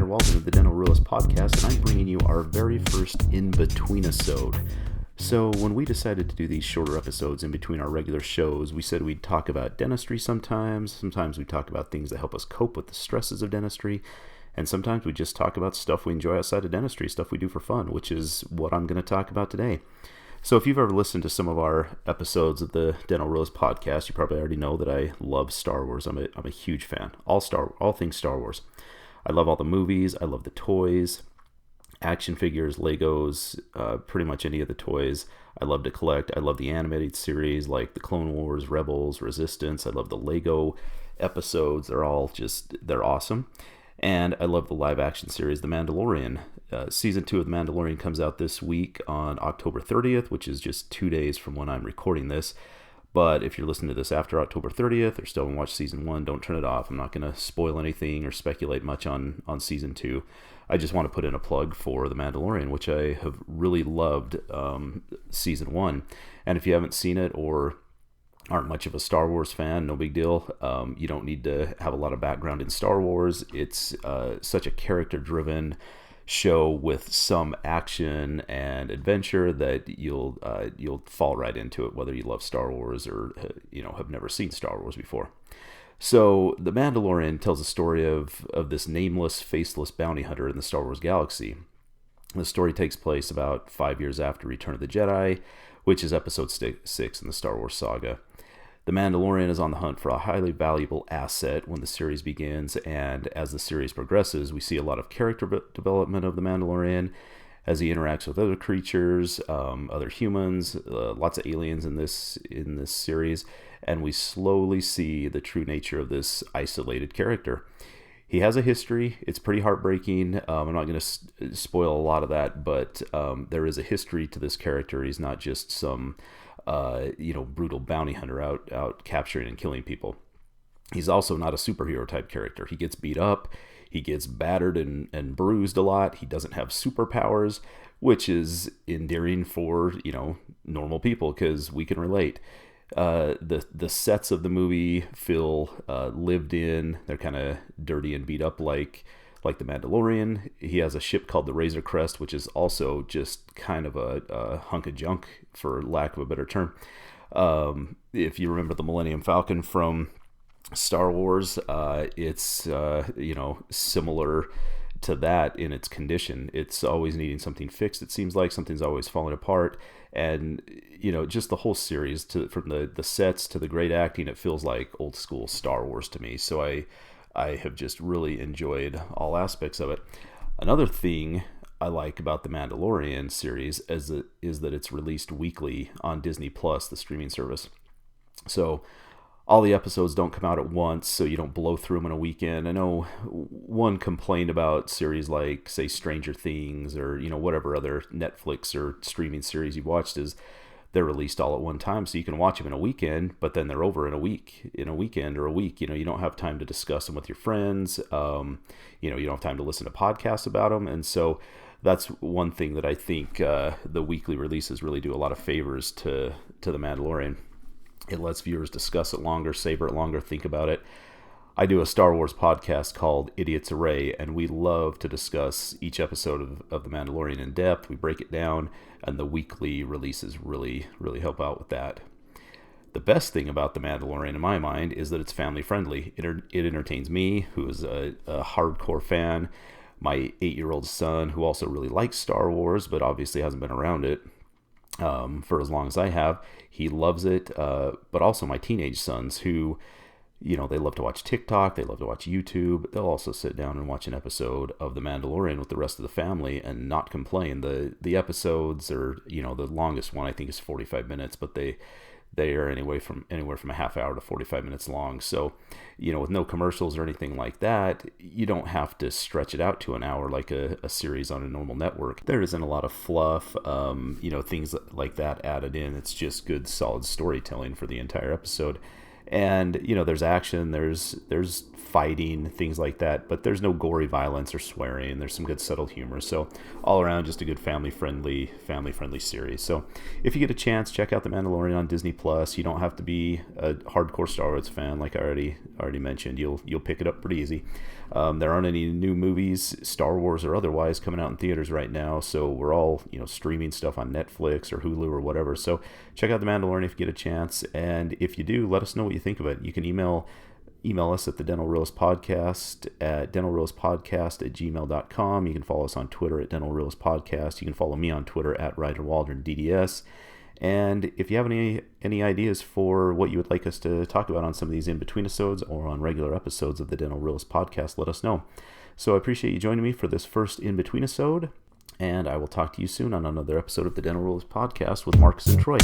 Ryder. Welcome to the Dental Realist Podcast, and I'm bringing you our very first In-between-isode. So when we decided to do these shorter episodes in between our regular shows, we said we'd talk about dentistry sometimes we talk about things that help us cope with the stresses of dentistry, and sometimes we just talk about stuff we enjoy outside of dentistry, stuff we do for fun, which is what I'm going to talk about today. So if you've ever listened to some of our episodes of the Dental Realist Podcast, you probably already know that I love Star Wars. I'm a huge fan. All things Star Wars. I love all the movies. I love the toys, action figures, Legos, pretty much any of the toys. I love to collect. I love the animated series like the Clone Wars, Rebels, Resistance. I love the Lego episodes. They're awesome. And I love the live action series, The Mandalorian. Season 2 of The Mandalorian comes out this week on October 30th, which is just 2 days from when I'm recording this. But if you're listening to this after October 30th or still haven't watched Season 1, don't turn it off. I'm not going to spoil anything or speculate much on Season 2. I just want to put in a plug for The Mandalorian, which I have really loved Season 1. And if you haven't seen it or aren't much of a Star Wars fan, no big deal. You don't need to have a lot of background in Star Wars. It's such a character-driven show with some action and adventure that you'll fall right into it, whether you love Star Wars or have never seen Star Wars before. So The Mandalorian tells a story of this nameless, faceless bounty hunter in the Star Wars galaxy. The story takes place about 5 years after Return of the Jedi, which is episode 6 in the Star Wars saga. The Mandalorian is on the hunt for a highly valuable asset when the series begins, and as the series progresses, we see a lot of character development of the Mandalorian as he interacts with other creatures, other humans, lots of aliens in this series, and we slowly see the true nature of this isolated character. He has a history. It's pretty heartbreaking. I'm not going to spoil a lot of that, but there is a history to this character. He's not just some brutal bounty hunter out capturing and killing people. He's also not a superhero type character. He gets beat up, he gets battered and bruised a lot. He doesn't have superpowers, which is endearing for normal people because we can relate. The sets of the movie feel lived in. They're kind of dirty and beat up like the Mandalorian. He has a ship called the Razor Crest, which is also just kind of a hunk of junk, for lack of a better term. If you remember the Millennium Falcon from Star Wars, it's similar to that in its condition. It's always needing something fixed. It seems like something's always falling apart, and just the whole series, from the sets to the great acting, it feels like old school Star Wars to me. So I have just really enjoyed all aspects of it. Another thing I like about the Mandalorian series is that it's released weekly on Disney Plus, the streaming service. So all the episodes don't come out at once, so you don't blow through them in a weekend. I know one complaint about series like, say, Stranger Things or whatever other Netflix or streaming series you've watched is they're released all at one time, so you can watch them in a weekend, but then they're over in a weekend or a week. You don't have time to discuss them with your friends. You don't have time to listen to podcasts about them, and so that's one thing that I think the weekly releases really do a lot of favors to The Mandalorian. It lets viewers discuss it longer, savor it longer, think about it. I do a Star Wars podcast called Idiot's Array, and we love to discuss each episode of The Mandalorian in depth. We break it down, and the weekly releases really, really help out with that. The best thing about The Mandalorian, in my mind, is that it's family-friendly. It entertains me, who is a hardcore fan, my 8-year-old son, who also really likes Star Wars, but obviously hasn't been around it for as long as I have. He loves it, but also my teenage sons, who they love to watch TikTok, they love to watch YouTube. They'll also sit down and watch an episode of The Mandalorian with the rest of the family and not complain. The episodes are, the longest one I think is 45 minutes, but they are anywhere from a half hour to 45 minutes long. So, with no commercials or anything like that, you don't have to stretch it out to an hour like a series on a normal network. There isn't a lot of fluff, things like that added in. It's just good, solid storytelling for the entire episode. And, there's action, there's fighting, things like that, but there's no gory violence or swearing. There's some good subtle humor. So all around, just a good family-friendly series. So if you get a chance, check out The Mandalorian on Disney Plus. You don't have to be a hardcore Star Wars fan, like I already mentioned. You'll pick it up pretty easy. There aren't any new movies, Star Wars or otherwise, coming out in theaters right now. So we're all, streaming stuff on Netflix or Hulu or whatever. So check out The Mandalorian if you get a chance. And if you do, let us know what you think of it. You can email us at the Dental Realist Podcast at dentalrealistpodcast@gmail.com. You can follow us on Twitter at Dental Realist Podcast. You can follow me on Twitter at Ryder Waldron DDS. And if you have any ideas for what you would like us to talk about on some of these in-between-isodes or on regular episodes of the Dental Realist Podcast, let us know. So I appreciate you joining me for this first in-between-isode, and I will talk to you soon on another episode of the Dental Realist Podcast with Marcus and Troy.